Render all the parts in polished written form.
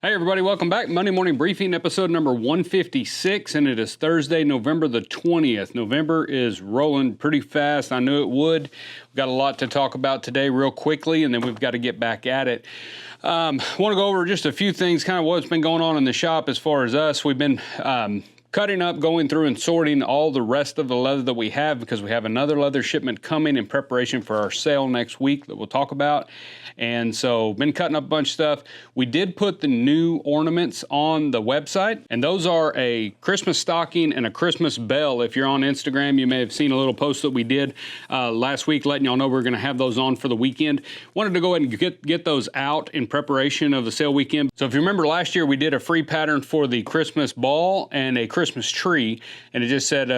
Hey everybody, welcome back. Monday Morning Briefing, episode number 156, and it is Thursday, November the 20th. November is rolling pretty fast. I knew it would. We've got a lot to talk about today real quickly, and then we've got to get back at it. I want to go over just a few things, kind of what's been going on in the shop as far as us. We've been cutting up, going through and sorting all the rest of the leather that we have because we have another leather shipment coming in preparation for our sale next week that we'll talk about. And so been cutting up a bunch of stuff. We did put the new ornaments on the website, and those are a Christmas stocking and a Christmas bell. If you're on Instagram, you may have seen a little post that we did last week letting y'all know we're going to have those on for the weekend. Wanted to go ahead and get those out in preparation of the sale weekend. So if you remember last year, we did a free pattern for the Christmas ball and a Christmas tree, and it just said,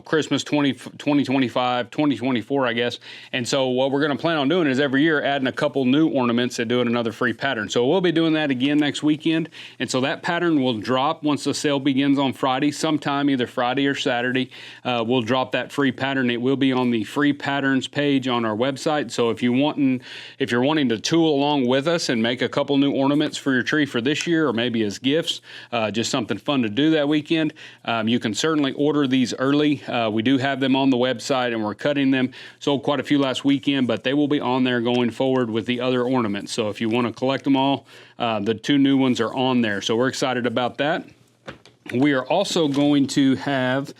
Christmas 2025, 2024, I guess. And so what we're going to plan on doing is every year adding a couple new ornaments and doing another free pattern. So we'll be doing that again next weekend. And so that pattern will drop once the sale begins on Friday, sometime either Friday or Saturday. We'll drop that free pattern. It will be on the free patterns page on our website. So if you're wanting to tool along with us and make a couple new ornaments for your tree for this year, or maybe as gifts, just something fun to do that weekend, you can certainly order these early. We do have them on the website and we're cutting them. Sold quite a few last weekend, but they will be on there going forward with the other ornaments. So if you want to collect them all, the two new ones are on there. So we're excited about that. We are also going to have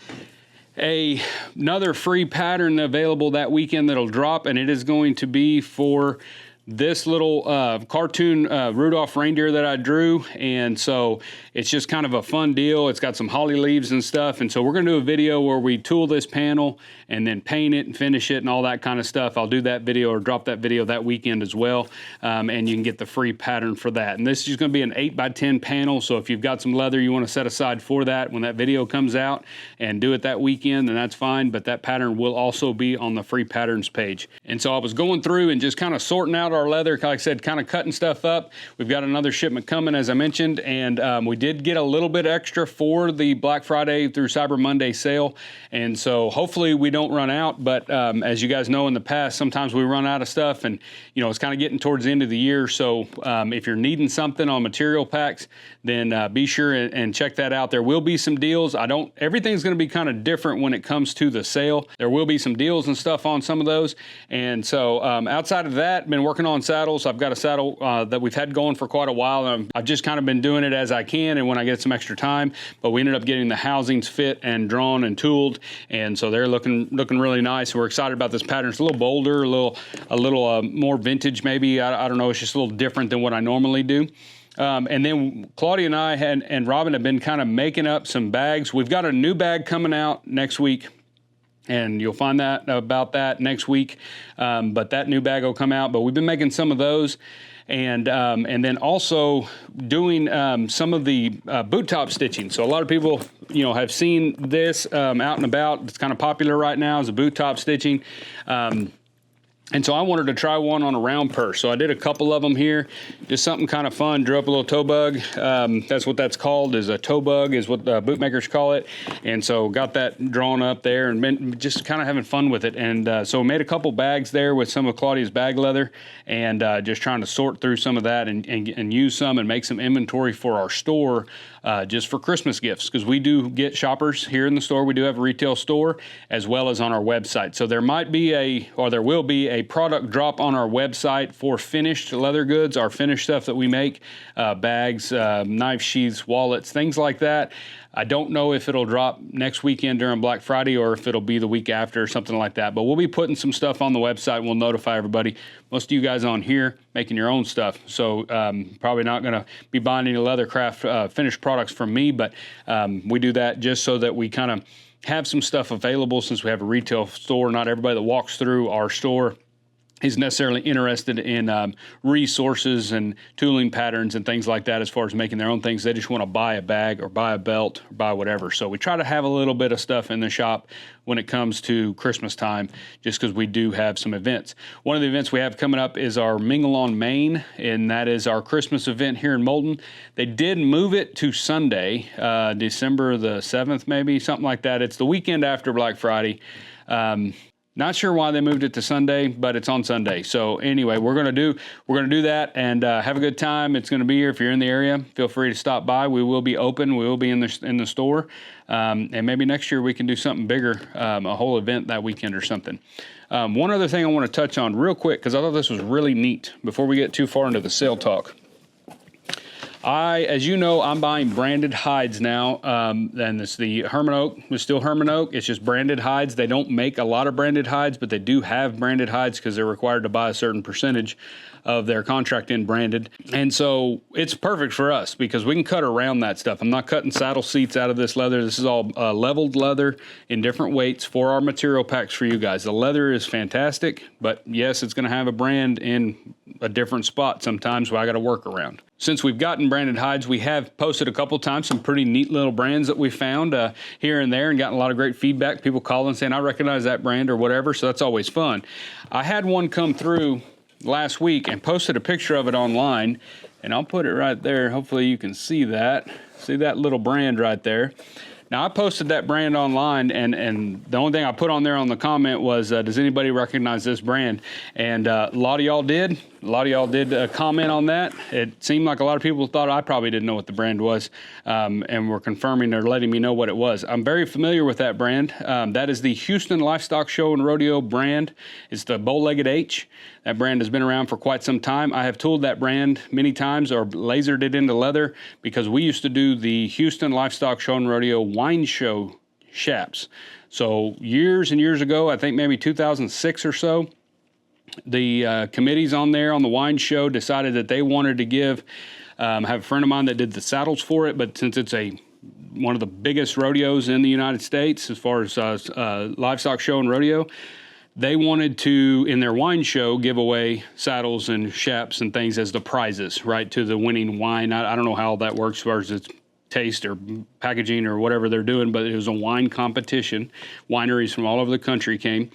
another free pattern available that weekend that'll drop, and it is going to be for this little cartoon Rudolph reindeer that I drew. And so it's just kind of a fun deal. It's got some holly leaves and stuff. And so we're going to do a video where we tool this panel and then paint it and finish it and all that kind of stuff. I'll do that video or drop that video that weekend as well. And you can get the free pattern for that. And this is going to be an 8x10 panel. So if you've got some leather you want to set aside for that when that video comes out and do it that weekend, then that's fine. But that pattern will also be on the free patterns page. And so I was going through and just kind of sorting out our leather, like I said, kind of cutting stuff up. We've got another shipment coming, as I mentioned, and we did get a little bit extra for the Black Friday through Cyber Monday sale. And so hopefully we don't run out, but as you guys know in the past, sometimes we run out of stuff, and it's kind of getting towards the end of the year. So if you're needing something on material packs, then be sure and check that out. There will be some deals. Everything's going to be kind of different when it comes to the sale. There will be some deals and stuff on some of those. And so outside of that, been working on saddles. I've got a saddle that we've had going for quite a while. I've just kind of been doing it as I can and when I get some extra time, but we ended up getting the housings fit and drawn and tooled, and so they're looking really nice. We're excited about this pattern. It's a little bolder, a little more vintage maybe. I don't know. It's just a little different than what I normally do. And then Claudia and I and Robin have been kind of making up some bags. We've got a new bag coming out next week, and you'll find that about that next week. But that new bag will come out. But we've been making some of those, and then also doing some of the boot top stitching. So a lot of people, have seen this out and about. It's kind of popular right now as a boot top stitching. And so I wanted to try one on a round purse. So I did a couple of them here, just something kind of fun. Drew up a little toe bug. That's what that's called, is a toe bug is what the bootmakers call it. And so got that drawn up there and been just kind of having fun with it. And so made a couple bags there with some of Claudia's bag leather, and just trying to sort through some of that and use some and make some inventory for our store just for Christmas gifts, because we do get shoppers here in the store. We do have a retail store as well as on our website. So there will be a product drop on our website for finished leather goods, our finished stuff that we make, bags, knife sheaths, wallets, things like that. I don't know if it'll drop next weekend during Black Friday or if it'll be the week after or something like that. But we'll be putting some stuff on the website. We'll notify everybody. Most of you guys on here making your own stuff. So probably not going to be buying any leathercraft finished products from me. But we do that just so that we kind of have some stuff available, since we have a retail store. Not everybody that walks through our store is necessarily interested in resources and tooling patterns and things like that as far as making their own things. They just want to buy a bag or buy a belt or buy whatever. So we try to have a little bit of stuff in the shop when it comes to Christmas time, just because we do have some events. One of the events we have coming up is our Mingle on Main, and that is our Christmas event here in Moulton. They did move it to Sunday, December the 7th, maybe, something like that. It's the weekend after Black Friday. Not sure why they moved it to Sunday, but it's on Sunday. So anyway, we're gonna do that and have a good time. It's gonna be here. If you're in the area, feel free to stop by. We will be open. We will be in the store, and maybe next year we can do something bigger, a whole event that weekend or something. One other thing I want to touch on real quick, because I thought this was really neat before we get too far into the sale talk. As you know, I'm buying branded hides now, and it's the Herman Oak. It's still Herman Oak. It's just branded hides. They don't make a lot of branded hides, but they do have branded hides because they're required to buy a certain percentage of their contract in branded. And so it's perfect for us because we can cut around that stuff. I'm not cutting saddle seats out of this leather. This is all leveled leather in different weights for our material packs for you guys. The leather is fantastic, but yes, it's going to have a brand in a different spot sometimes where I got to work around. Since we've gotten branded hides, we have posted a couple times some pretty neat little brands that we found here and there and gotten a lot of great feedback. People calling saying, I recognize that brand or whatever, so that's always fun. I had one come through last week and posted a picture of it online, and I'll put it right there. Hopefully you can see that. See that little brand right there. Now, I posted that brand online, and the only thing I put on there on the comment was, does anybody recognize this brand? And a lot of y'all did. A lot of y'all did comment on that. It seemed like a lot of people thought I probably didn't know what the brand was, and were confirming or letting me know what it was. I'm very familiar with that brand. That is the Houston Livestock Show and Rodeo brand. It's the bow-legged H. That brand has been around for quite some time. I have tooled that brand many times or lasered it into leather because we used to do the Houston Livestock Show and Rodeo wine show shaps. So years and years ago, I think maybe 2006 or so, the committees on there on the wine show decided that they wanted to give, have a friend of mine that did the saddles for it, but since it's one of the biggest rodeos in the United States as far as livestock show and rodeo, they wanted to, in their wine show, give away saddles and shaps and things as the prizes, right, to the winning wine. I don't know how that works as far as its taste or packaging or whatever they're doing, but it was a wine competition. Wineries from all over the country came.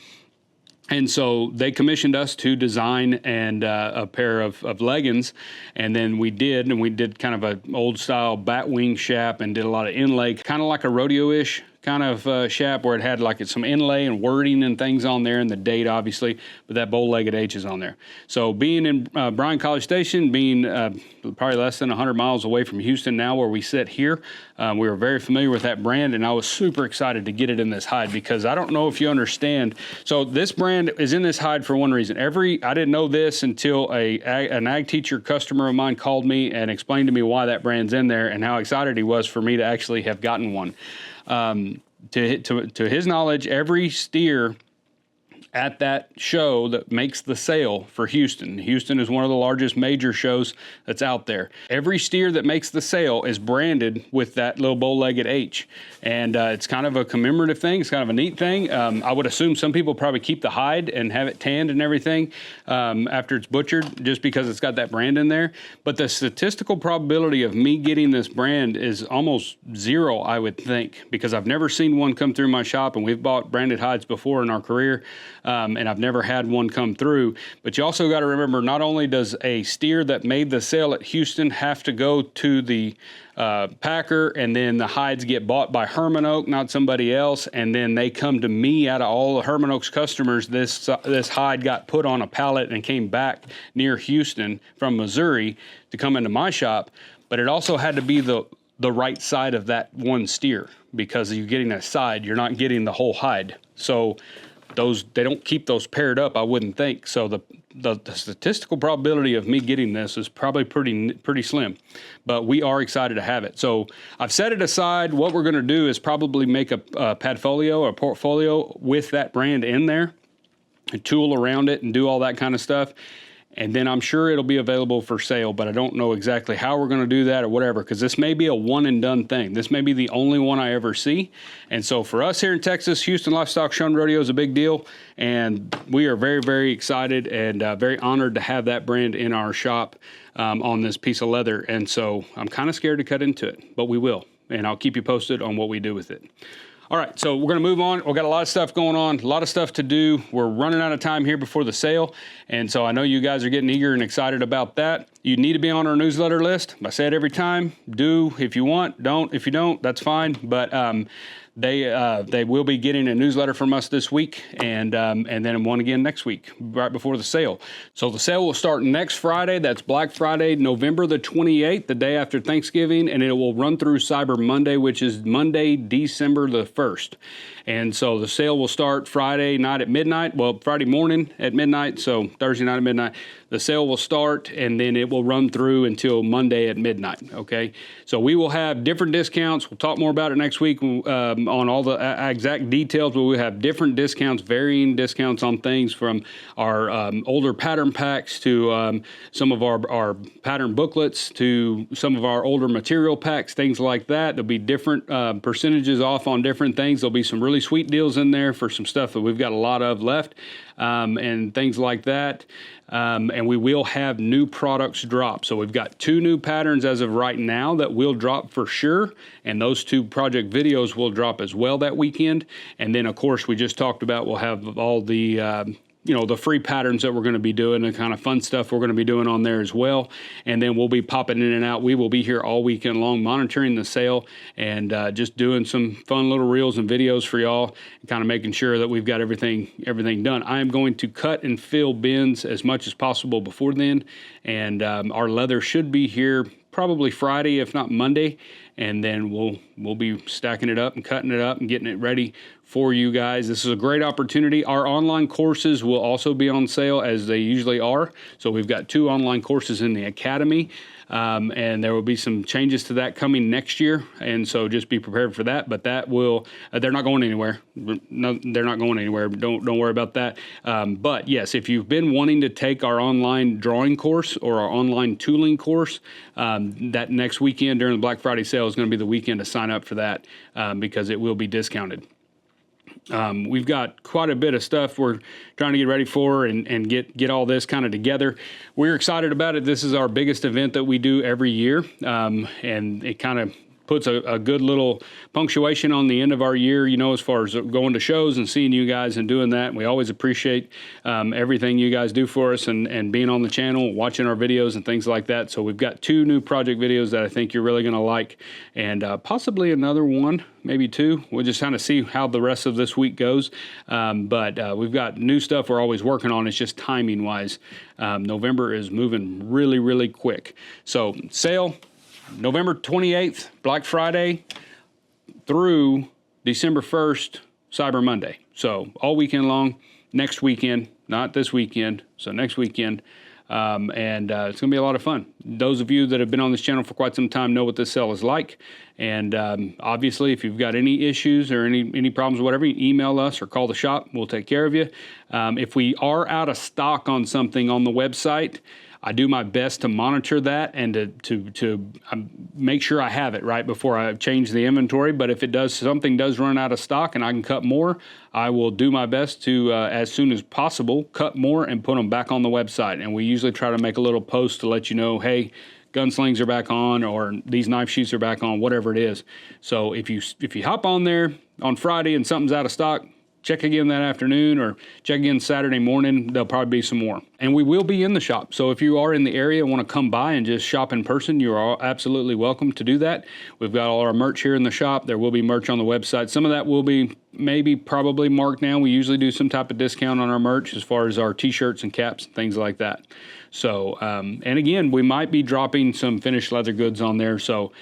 And so they commissioned us to design and a pair of leggings, and then we did kind of an old style bat wing shap and did a lot of inlay, kind of like a rodeo-ish kind of shap where it had like some inlay and wording and things on there and the date obviously, but that bow-legged H is on there. So being in Bryan College Station, being probably less than 100 miles away from Houston now where we sit here, we were very familiar with that brand, and I was super excited to get it in this hide because I don't know if you understand. So this brand is in this hide for one reason. I didn't know this until an ag teacher customer of mine called me and explained to me why that brand's in there and how excited he was for me to actually have gotten one. To his knowledge, every steer at that show that makes the sale for Houston. Houston is one of the largest major shows that's out there. Every steer that makes the sale is branded with that little bow-legged H. And it's kind of a commemorative thing. It's kind of a neat thing. I would assume some people probably keep the hide and have it tanned and everything after it's butchered just because it's got that brand in there. But the statistical probability of me getting this brand is almost zero, I would think, because I've never seen one come through my shop, and we've bought branded hides before in our career. And I've never had one come through. But you also got to remember, not only does a steer that made the sale at Houston have to go to the packer, and then the hides get bought by Herman Oak, not somebody else, and then they come to me. Out of all the Herman Oak's customers, this hide got put on a pallet and came back near Houston from Missouri to come into my shop. But it also had to be the right side of that one steer, because you're getting a side, you're not getting the whole hide. So they don't keep those paired up, I wouldn't think. So the statistical probability of me getting this is probably pretty slim, but we are excited to have it. So I've set it aside. What we're going to do is probably make a padfolio or a portfolio with that brand in there, and tool around it and do all that kind of stuff. And then I'm sure it'll be available for sale, but I don't know exactly how we're going to do that or whatever, because this may be a one and done thing. This may be the only one I ever see. And so for us here in Texas, Houston Livestock Show and Rodeo is a big deal. And we are very, very excited and very honored to have that brand in our shop on this piece of leather. And so I'm kind of scared to cut into it, but we will. And I'll keep you posted on what we do with it. All right, so we're going to move on. We've got a lot of stuff going on, a lot of stuff to do. We're running out of time here before the sale, and so I know you guys are getting eager and excited about that. You need to be on our newsletter list. I say it every time. Do if you want, don't if you don't, that's fine. But They will be getting a newsletter from us this week, and then one again next week, right before the sale. So the sale will start next Friday. That's Black Friday, November the 28th, the day after Thanksgiving, and it will run through Cyber Monday, which is Monday, December the 1st. And so the sale will start Friday night at midnight. Well, Friday morning at midnight, so Thursday night at midnight. The sale will start, and then it will run through until Monday at midnight, okay? So we will have different discounts. We'll talk more about it next week on all the exact details, but we'll have different discounts, varying discounts on things from our older pattern packs to some of our pattern booklets to some of our older material packs, things like that. There'll be different percentages off on different things. There'll be some really sweet deals in there for some stuff that we've got a lot of left and things like that. And we will have new products drop. So we've got 2 new patterns as of right now that will drop for sure. And those 2 project videos will drop as well that weekend. And then, of course, we just talked about we'll have all the the free patterns that we're going to be doing, the kind of fun stuff we're going to be doing on there as well. And then we'll be popping in and out. We will be here all weekend long monitoring the sale and just doing some fun little reels and videos for y'all and kind of making sure that we've got everything done. I am going to cut and fill bins as much as possible before then. And our leather should be here probably Friday, if not Monday. And then we'll be stacking it up and cutting it up and getting it ready for you guys. This is a great opportunity. Our online courses will also be on sale as they usually are. So we've got 2 online courses in the Academy. And there will be some changes to that coming next year. And so just be prepared for that. But that will, they're not going anywhere. No, they're not going anywhere. Don't worry about that. But yes, if you've been wanting to take our online drawing course or our online tooling course, that next weekend during the Black Friday sale is going to be the weekend to sign up for that because it will be discounted. We've got quite a bit of stuff we're trying to get ready for and get all this kind of together. We're excited about it. This is our biggest event that we do every year, and it kind of puts a good little punctuation on the end of our year, as far as going to shows and seeing you guys and doing that. And we always appreciate everything you guys do for us and being on the channel, watching our videos and things like that. So we've got 2 new project videos that I think you're really going to like, and possibly another one, maybe 2. We'll just kind of see how the rest of this week goes. But we've got new stuff we're always working on. It's just timing wise. November is moving really, really quick. So sale, November 28th, Black Friday, through December 1st, Cyber Monday. So all weekend long, next weekend, not this weekend, so next weekend. And it's going to be a lot of fun. Those of you that have been on this channel for quite some time know what this sale is like. And obviously, if you've got any issues or any problems or whatever, you email us or call the shop. We'll take care of you. If we are out of stock on something on the website, I do my best to monitor that and to make sure I have it right before I change the inventory. But if something does run out of stock and I can cut more, I will do my best to, as soon as possible, cut more and put them back on the website. And we usually try to make a little post to let you know, hey, gunslings are back on, or these knife sheaths are back on, whatever it is. So if you hop on there on Friday and something's out of stock, check again that afternoon or check again Saturday morning. There'll probably be some more. And we will be in the shop. So if you are in the area and want to come by and just shop in person, you are all absolutely welcome to do that. We've got all our merch here in the shop. There will be merch on the website. Some of that will be probably marked down. We usually do some type of discount on our merch as far as our t-shirts and caps and things like that. So, and again, we might be dropping some finished leather goods on there. So,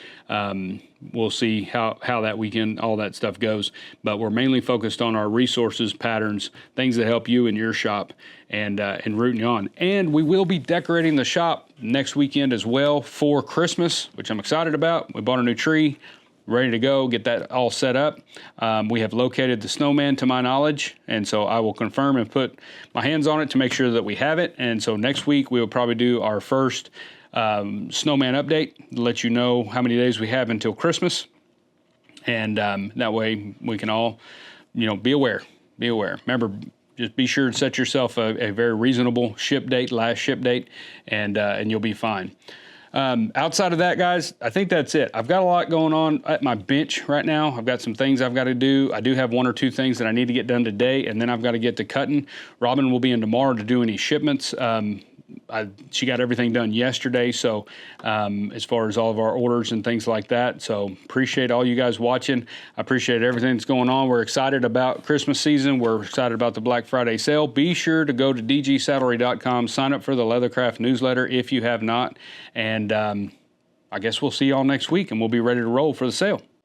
we'll see how that weekend, all that stuff goes. But we're mainly focused on our resources, patterns, things that help you in your shop and rooting you on. And we will be decorating the shop next weekend as well for Christmas, which I'm excited about. We bought a new tree, ready to go, get that all set up. We have located the snowman to my knowledge, and so I will confirm and put my hands on it to make sure that we have it. And so next week we will probably do our first snowman update, let you know how many days we have until Christmas. And that way we can all, be aware. Remember, just be sure to set yourself a very reasonable last ship date, and you'll be fine. Outside of that, guys, I think that's it. I've got a lot going on at my bench right now. I've got some things I've got to do. I do have 1 or 2 things that I need to get done today, and then I've got to get to cutting. Robin will be in tomorrow to do any shipments. she got everything done yesterday. So as far as all of our orders and things like that. So appreciate all you guys watching. I appreciate everything that's going on. We're excited about Christmas season. We're excited about the Black Friday sale. Be sure to go to dgsaddlery.com, sign up for the Leathercraft newsletter if you have not. And I guess we'll see y'all next week, and we'll be ready to roll for the sale.